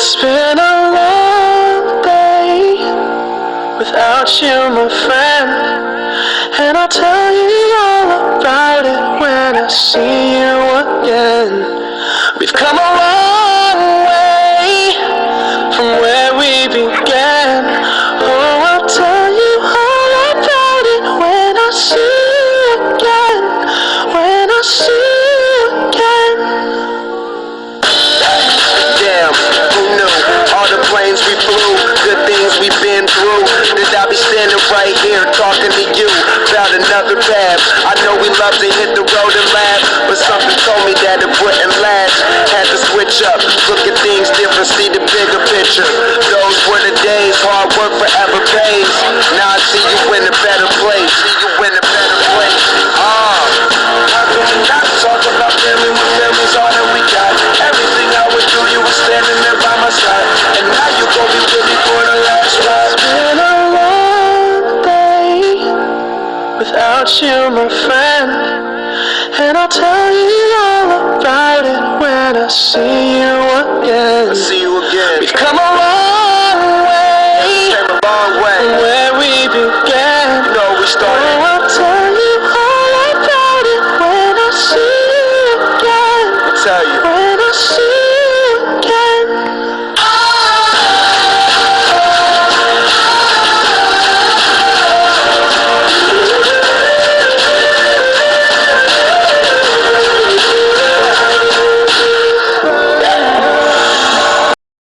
It's been a long day without you, my friend, and I'll tell you all about it when I see you again. We've come a long way from where we began. Oh, I'll tell you all about it when I see you again. When I see you again. Damn, who knew? All the planes we flew, good things we've been through. That I'll be standing right here talking to you about another path. I know we love to hit the road and laugh, but something told me that it wouldn't last. Had to switch up, look at things different, see the bigger picture. Those were the days, hard work forever pays. Now I see you in a better place. See you in a better place. How can we not talk about family when family's all that we got? Everything I would do, you were standing there by my side, and now you gon' be with me for the last ride. It's been a long day without you, my friend, and I'll tell you all about it when I see you